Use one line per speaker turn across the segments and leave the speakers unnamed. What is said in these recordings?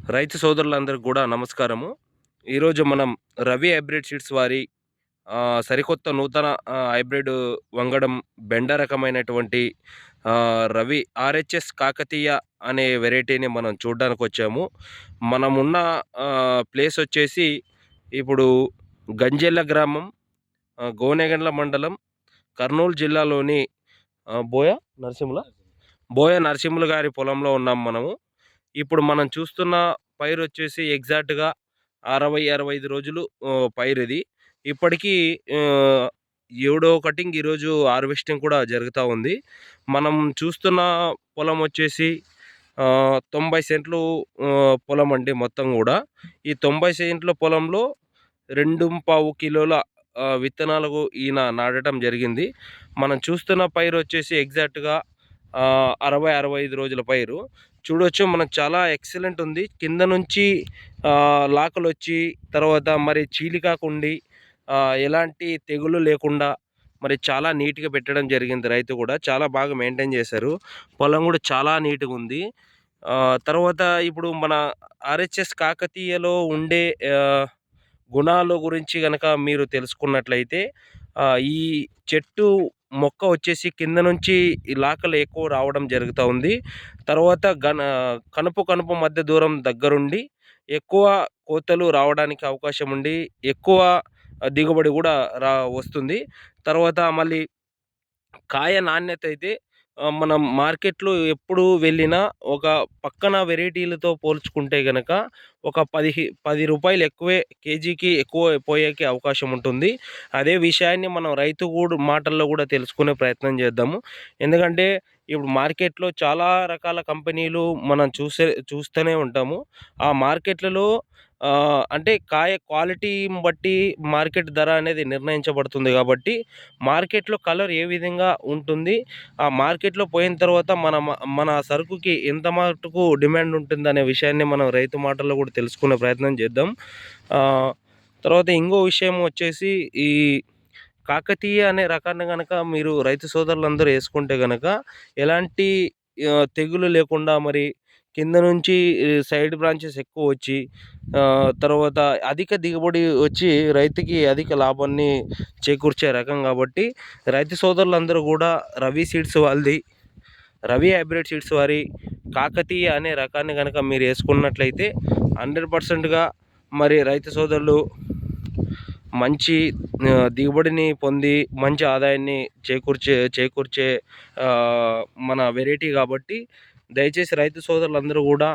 రైతు సోదరులందరికీ కూడా నమస్కారము. ఈరోజు మనం రవి హైబ్రిడ్ సీడ్స్ వారి సరికొత్త నూతన హైబ్రిడ్ వంగడం బెండ రకమైనటువంటి రవి ఆర్‌హెచ్‌ఎస్ కాకతీయ అనే వెరైటీని మనం చూడ్డానికొచ్చాము. మనమున్న ప్లేస్ వచ్చేసి ఇప్పుడు గంజెల్ల గ్రామం, గోనెగండ్ల మండలం, కర్నూలు జిల్లాలోని బోయ నరసింహుల బోయ నరసింహులు గారి పొలంలో ఉన్నాం మనము. ఇప్పుడు మనం చూస్తున్న పైరొచ్చేసి ఎగ్జాక్ట్‌గా 65 రోజులు పైరిది. ఇప్పటికీ ఆహ్, ఏడో కటింగ్ ఈరోజు హార్వెస్టింగ్ కూడా జరుగుతా ఉంది. మనం చూస్తున్న పొలం వచ్చేసి 90 సెంట్లు పొలమండి మొత్తం గూడా. ఈ 90 సెంట్ల పొలంలో 2.5 కిలోల విత్తనాలు ఈయన నాటడం జరిగింది. మనం చూస్తున్న పైరొచ్చేసి ఎగ్జాక్ట్‌గా 65 రోజుల పైరు. చూడొచ్చు మనకు చాలా ఎక్సలెంట్ ఉంది. కింద నుంచి లాకలొచ్చి తర్వాత మరి చీలికాకుండి ఎలాంటి తెగులు లేకుండా మరి చాలా నీట్‌గా పెట్టడం జరిగింది రైతు గూడా. చాలా బాగా మెయింటైన్ చేశారు. పొలం గూడా చాలా నీట్‌గుంది. తర్వాత ఇప్పుడు మన ఆర్‌హెచ్‌ఎస్ కాకతీయలో ఉండే ఆహ్, గుణాల గురించి గనక మీరు తెలుసుకున్నట్లయితే ఈ చెట్టు మొక్క వచ్చేసి కింద నుంచి ఈ లాకలు ఎక్కువ రావడం జరుగుతా ఉంది. తర్వాత కనుపు కనుపు మధ్య దూరం దగ్గరుండి ఎక్కువ కోతలు రావడానికి అవకాశం ఉండి, ఎక్కువ దిగుబడి గూడా వస్తుంది. తర్వాత మళ్ళీ కాయ నాణ్యత అయితే మనం మార్కెట్‌లో ఎప్పుడు వెళ్ళినా ఒక పక్కన వెరైటీలతో పోల్చుకుంటే గనక ఒక రూ. 10 ఎక్కువే కేజీకి ఎక్కువ పోయేకి అవకాశం ఉంటుంది. అదే విషయాన్ని మనం రైతు మాటల్లో గూడా తెలుసుకునే ప్రయత్నం చేద్దాము. ఎందుకంటే ఇప్పుడు మార్కెట్‌లో చాలా రకాల కంపెనీలు మనం చూస్తూనే ఉంటాము. ఆ మార్కెట్‌లలో అంటే కాయ క్వాలిటీని బట్టి మార్కెట్ ధర అనేది నిర్ణయించబడుతుంది కాబట్టి మార్కెట్‌లో కలర్ ఏ విధంగా ఉంటుంది, ఆ మార్కెట్‌లో పోయిన తర్వాత మన సరుకుకి ఎంత మటుకు డిమాండ్ ఉంటుందనే విషయాన్ని మనం రైతు మాటల్లో కూడా తెలుసుకునే ప్రయత్నం చేద్దాం. తర్వాత ఇంకో విషయం వచ్చేసి ఈ కాకతీయ అనే రకాన్ని గనక మీరు రైతు సోదరులందరూ యేసుకుంటే గనక ఎలాంటి తెగులు లేకుండా మరి కింద నుంచి సైడ్ బ్రాంచెస్ ఎక్కువొచ్చి తర్వాత అధిక దిగుబడి వచ్చి రైతుకి అధిక లాభాన్ని చేకూర్చే రకం కాబట్టి రైతు సోదరులందరూ గూడా రవి హైబ్రిడ్ సీడ్స్ వారి కాకతీయ అనే రకాన్ని గనక మీరు యేసుకున్నట్లయితే 100%గా మరి రైతు సోదరులు మంచి దిగుబడిని పొంది మంచి ఆదాయాన్ని చేకూర్చే మన వెరైటీ కాబట్టి దయచేసి రైతు సోదరులందరూ గూడా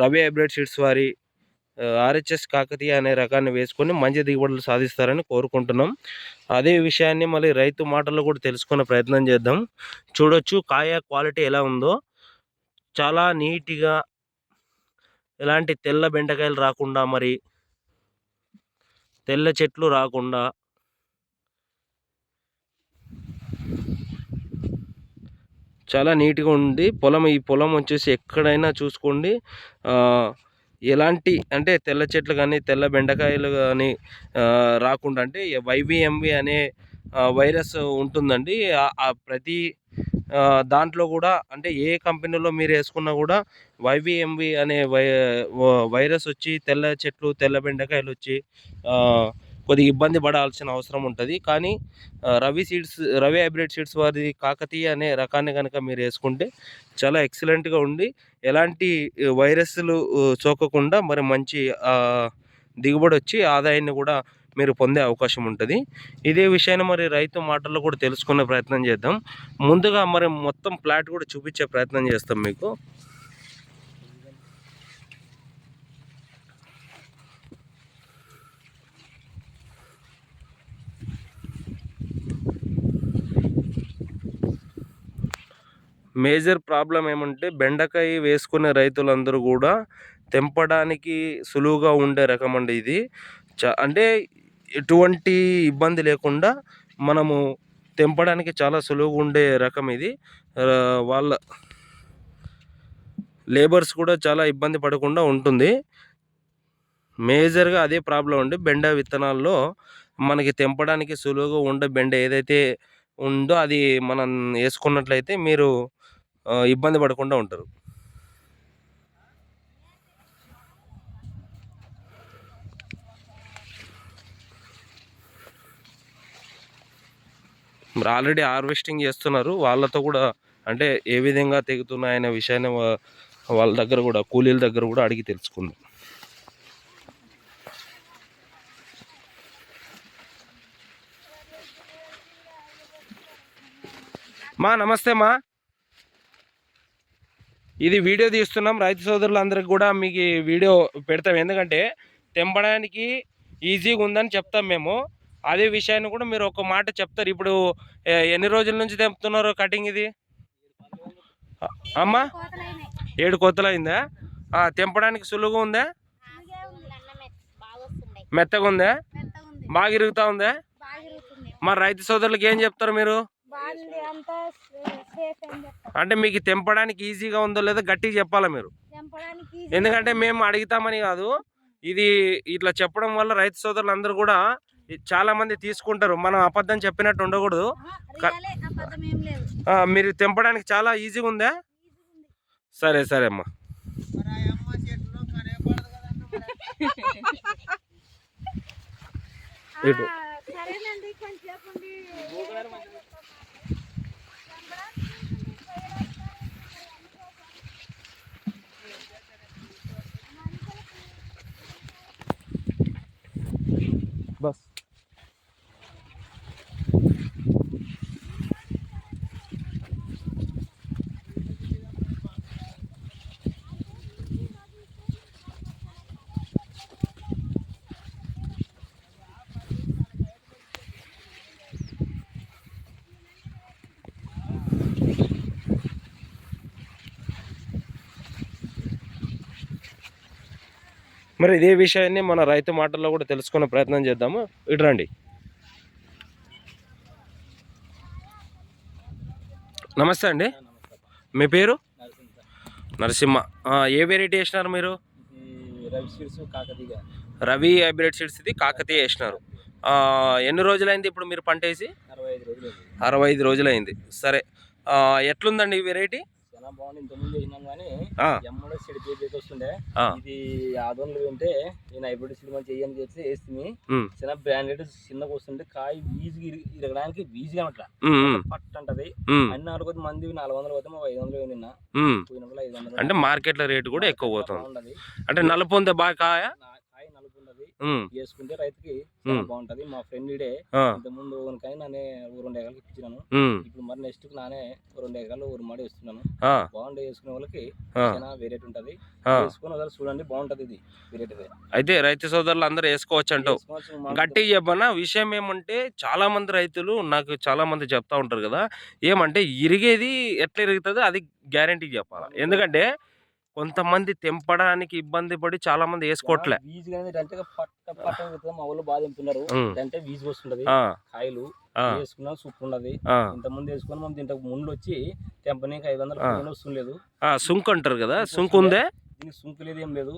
రవి హైబ్రిడ్ సీడ్స్ వారి ఆర్‌హెచ్‌ఎస్ కాకతీయ అనే రకాన్ని వేసుకొని మంచి దిగుబడులు సాధిస్తారని కోరుకుంటున్నాం. అదే విషయాన్ని మళ్ళీ రైతు మాటల్లో కూడా తెలుసుకునే ప్రయత్నం చేద్దాం. చూడొచ్చు కాయ క్వాలిటీ ఎలా ఉందో. చాలా నీట్‌గా ఎలాంటి తెల్ల బెండకాయలు రాకుండా మరి తెల్ల చెట్లు రాకుండా చాలా నీట్‌గా ఉంది. ఈ పొలం వచ్చేసి ఎక్కడైనా చూసుకోండి ఎలాంటి అంటే తెల్ల చెట్లు గానీ, తెల్ల బెండకాయలు గానీ రాకుండా అంటే వైవీఎంవి అనే వైరస్ ఉంటుందండి. ప్రతి దాంట్లో గూడా అంటే ఏ కంపెనీలో మీరేసుకున్నా గూడా వైవీఎంవి అనే వైరస్ వచ్చి తెల్ల చెట్లు, తెల్ల బెండకాయలొచ్చి కొద్దిగా ఇబ్బంది పడాల్సిన అవసరం ఉంటది. కానీ రవి హైబ్రిడ్ సీడ్స్ వారిది కాకతీయ అనే రకాన్ని గనక మీరేసుకుంటే చాలా ఎక్సలెంట్‌గా ఉండి ఎలాంటి వైరస్‌లు సోకకుండా మరి మంచి దిగుబడొచ్చి ఆదాయాన్ని గూడా మీరు పొందే అవకాశం ఉంటది. ఇదే విషయాన్ని మరి రైతు మాటల్లో కూడా తెలుసుకునే ప్రయత్నం చేద్దాం. ముందుగా మరి మొత్తం ప్లాట్ కూడా చూపించే ప్రయత్నం చేస్తాం మీకు. మేజర్ ప్రాబ్లమ్ ఏమంటే బెండకాయ వేసుకునే రైతులందరూ కూడా తెంపడానికి సులువుగా ఉండే రకం అండి ఇది. అంటే ఎటువంటి ఇబ్బంది లేకుండా మనము తెంపడానికి చాలా సులువుగా ఉండే రకం ఇది. వాళ్ళ లేబర్స్ కూడా చాలా ఇబ్బంది పడకుండా ఉంటుంది. మేజర్‌గా అదే ప్రాబ్లం అండి. బెండ విత్తనాల్లో మనకి తెంపడానికి సులువుగా ఉండే బెండ ఏదైతే ఉందో అది మనం యేసుకున్నట్లయితే మీరు ఇబ్బంది పడకుండా ఉంటారు. మరి ఆల్రెడీ హార్వెస్టింగ్ చేస్తున్నారు. వాళ్ళతో కూడా అంటే ఏ విధంగా తెగుతున్నాయనే విషయాన్ని వాళ్ళ దగ్గర కూడా కూలీల దగ్గర కూడా అడిగి తెలుసుకుందాం. నమస్తే ఇది వీడియో తీస్తున్నాం. రైతు సోదరులందరికీ కూడా మీకు వీడియో పెడతాం. ఎందుకంటే తెంపడానికి ఈజీగా ఉందని చెప్తాం మేము. అదే విషయాన్ని కూడా మీరు ఒక మాట చెప్తారు. ఇప్పుడు ఎన్ని రోజుల నుంచి తెంపుతున్నారు కటింగ్ ఇది? అమ్మా 7 కోతలు అయిందా? తెంపడానికి సులువుగా ఉందా? మెత్తగా ఉందా? బాగా ఇరుగుతా ఉందా? మరి రైతు సోదరులకు ఏం చెప్తారు మీరు? అంటే మీకు తెంపడానికి ఈజీగా ఉందో లేదో గట్టిగా చెప్పాలా మీరు. ఎందుకంటే మేము అడుగుతామని కాదు, ఇది ఇట్లా చెప్పడం వల్ల రైతు సోదరులు అందరూ కూడా చాలా మంది తీసుకుంటారు. మనం అబద్ధం చెప్పినట్టు ఉండకూడదు. మీరు తెంపడానికి చాలా ఈజీగా ఉందా? సరే సరే అమ్మా. ఇటు బస్ మరి ఇదే విషయాన్ని మన రైతు మాటల్లో కూడా తెలుసుకునే ప్రయత్నం చేద్దాము. ఇటు రండి. నమస్తే అండి, మీ పేరు? నరసింహ. ఏ వెరైటీ వేసినారు మీరు? రవి హైబ్రిడ్ సీడ్స్ ఇది కాకతీయ వేసినారు. ఎన్ని రోజులైంది ఇప్పుడు మీరు పంట వేసి? 65 రోజులైంది. సరే, ఎట్లుందండి ఈ వెరైటీ?
బాగుంది. ఇంతకుముందు వేసినాం కానీ ఎమ్మడో సెడి పేపర్ వస్తుండే. ఇది ఆదోన్లు వింటే నేను హైబ్రిడ్ సీడ్ మంచి చేయని చేసి వేస్తుంది. చిన్న బ్రాండెడ్ చిన్నగా వస్తుంటే కాయ ఈజీగా ఇరగడానికి ఈజీగా అట్లా పట్టు అంటది. అన్ని 400 మంది 400 పోతే 500 నిన్న పోయినప్పుడు 500.
అంటే మార్కెట్ లో రేటు కూడా ఎక్కువ పోతుంది. అంటే నలుపు ఉంది బాగా కాయ
నలుపు ఉండదు. వేసుకుంటే రైతుకి బాగుంటది. మా ఫ్రెండ్ ఇడే ఇంతకుముందు కానీ నానే 2 ఎకరాలు ఇప్పించినాను. ఇప్పుడు మరి నెక్స్ట్ నానే 2 ఎకరాలు 1 మాడి వేస్తున్నాను. బాగుండే వేసుకునే వాళ్ళకి చాలా వెరైటీ ఉంటది. వేసుకుని ఒకసారి చూడండి, బాగుంటది ఇది వెరైటీ. అయితే
రైతు సోదరులు అందరూ వేసుకోవచ్చు అంటావు. గట్టిగా చెప్పనా విషయం ఏమంటే చాలా మంది రైతులు నాకు చాలా మంది చెప్తా ఉంటారు కదా, ఏమంటే ఇరిగేది ఎట్లా ఇరుగుతుందో అది గ్యారంటీ చెప్పాలి. ఎందుకంటే కొంతమంది తెంపడానికి ఇబ్బంది పడి చాలా మంది వేసుకోవట్లే.
మా ఊళ్ళో బాగా తెంపుతున్నారు. అంటే వీజు వస్తుంటది, కాయలు వేసుకున్నా సూపర్ ఉన్నది. ఇంతకుముందు వేసుకుని మనం దీంట్లో ముందు వచ్చి తెంపనీకి 500 వస్తుండలేదు.
సుంకు అంటారు కదా, సుంకు ఉందే?
దీనికి సుంకు లేదు, ఏం లేదు.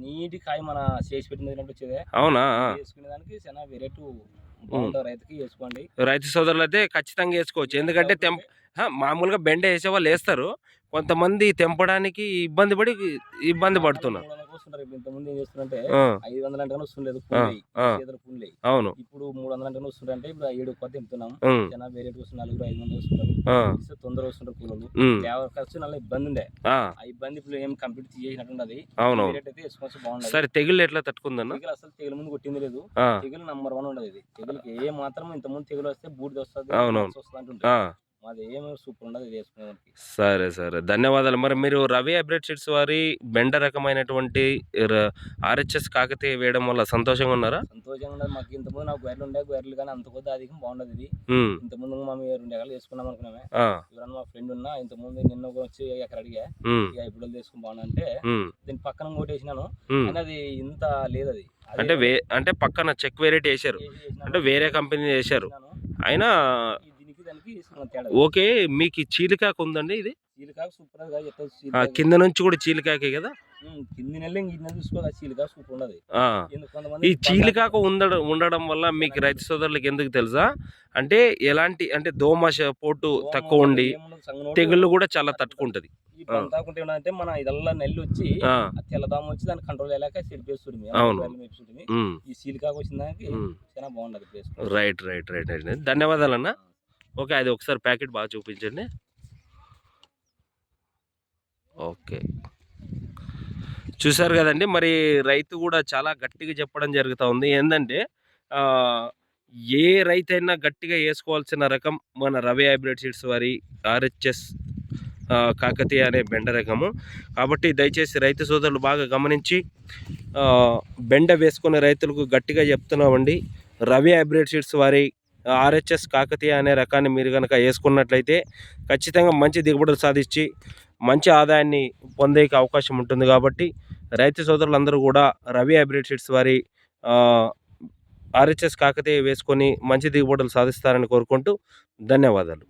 నీటి కాయ మన చేసి పెట్టిన వచ్చేదే.
అవునా?
వేసుకునే దానికి చాలా వెరైటీ బాగుంటుంది. రైతుకి వేసుకోండి.
రైతు సోదరులు అయితే ఖచ్చితంగా వేసుకోవచ్చు. ఎందుకంటే మామూలుగా బెండ వేసే వాళ్ళు వేస్తారు, కొంతమంది తెంపడానికి ఇబ్బంది పడుతున్నారు.
ఇంతకుముందు ఏం చేస్తుంటే 500 అంటే వస్తుండలేదు,
అవును.
ఇప్పుడు 300 అంటే వస్తుంటే ఇప్పుడు 7 కొత్త తెంపుతున్నాం. చాలా వెరైటీ వస్తుంది. 400-500 వస్తున్నారు. తొందర వస్తుంటారు కూలలు. లేబర్ ఖర్చు നല്ല ఇబ్బంది ఉండే. ఆ ఇబ్బంది ఇప్పుడు ఏం కంప్లీట్ చేసినట్టున్నది. వెరైటీ అయితే వేసుకోవచ్చు, బాగుంది.
సరే, తెగులు ఎట్లా తట్టుకుందన్న?
తెగులు అసలు తెగులు ముందు కొట్టింది లేదు. తెగులు నంబర్ 1 ఉండదు. ఇది తెగులకి ఏ మాత్రం ఇంతకుముందు తెగులు వస్తే బూడిద వస్తుంది, వస్తుంది అంటుంటే మాది ఏమో సూపర్ ఉండదు ఇది వేసుకునేదానికి.
సరే సరే, ధన్యవాదాలు. మరి మీరు రవి హైబ్రిడ్ సీడ్స్ వారి బెండ రకమైనటువంటి RHS కాకతీయ వేయడం వల్ల సంతోషంగా ఉన్నారా?
సంతోషంగా ఉన్నది. మాకు ఇంతకుముందు నాకు గొర్రెలు ఉండే, గొర్రెలు కానీ అంత కొద్ది అధికం బాగుండదు. ఇది ఇంతకుముందు మేము 2 ఎకరాలు వేసుకున్నాం అనుకున్నామే. ఎవరన్నా మా ఫ్రెండ్ ఉన్నా ఇంతకుముందు నిన్న వచ్చి ఎకర అడిగా ఇక ఇప్పుడు తీసుకుని బాగున్నా అంటే దీని పక్కన ఇంకోటి వేసినాను. కానీ అది ఇంత లేదు. అది
అంటే పక్కన చెక్ వెరైటీ వేసారు, అంటే వేరే కంపెనీ వేసారు. అయినా ఓకే. మీకు చీలికాకు ఉందండి? ఇది
చీలికాకు సూపర్ గా
కింద నుంచి కూడా చీలికాకే కదా?
కింది నెల చూసుకోవాలి. చీలికాకు సూపర్ ఉండదు.
ఈ చీలికాకు ఉండడం వల్ల మీకు రైతు సోదరులకు ఎందుకు తెలుసా, అంటే ఎలాంటి అంటే దోమశ పోటు తక్కువ ఉండి తెగుళ్ళు కూడా చాలా తట్టుకుంటది.
అంటే మన ఇదల్లా నెల్లి వచ్చి తెల్లదామ వచ్చి దాన్ని కంట్రోల్ అయ్యాక చెడిపేస్తుంది. ఈ చీలికాకు వచ్చిన దానికి చాలా బాగుంటది.
Right right right right. ధన్యవాదాలు అన్న. ఓకే. అది ఒకసారి ప్యాకెట్ బాగా చూపించండి. ఓకే. చూసారు గదండీ! మరి రైతు గూడా చాలా గట్టిగా చెప్పడం జరుగుతా ఉంది. ఏందంటే ఆహ్, ఏ రైతైనా గట్టిగా ఏసుకోవాల్సిన రకం మన రవి హైబ్రిడ్ సీడ్స్ వారి ఆర్‌హెచ్‌ఎస్ కాకతీయ అనే బెండ రకము. కాబట్టి దయచేసి రైతు సోదరులు బాగా గమనించి బెండ వేసుకునే రైతులకు గట్టిగా చెప్తున్నామండి. రవి హైబ్రిడ్ సీడ్స్ వారి ఆర్‌హెచ్‌ఎస్ కాకతీయ అనే రకాన్ని మీరు గనక ఏసుకున్నట్లయితే ఖచ్చితంగా మంచి దిగుబడులు సాధించి మంచి ఆదాయాన్ని పొందేకి అవకాశం ఉంటుంది కాబట్టి రైతు సోదరులందరూ కూడా రవి హైబ్రిడ్ సీడ్స్ వారి ఆర్‌హెచ్‌ఎస్ కాకతీయ వేసుకొని మంచి దిగుబడులు సాధిస్తారని కోరుకుంటూ ధన్యవాదాలు.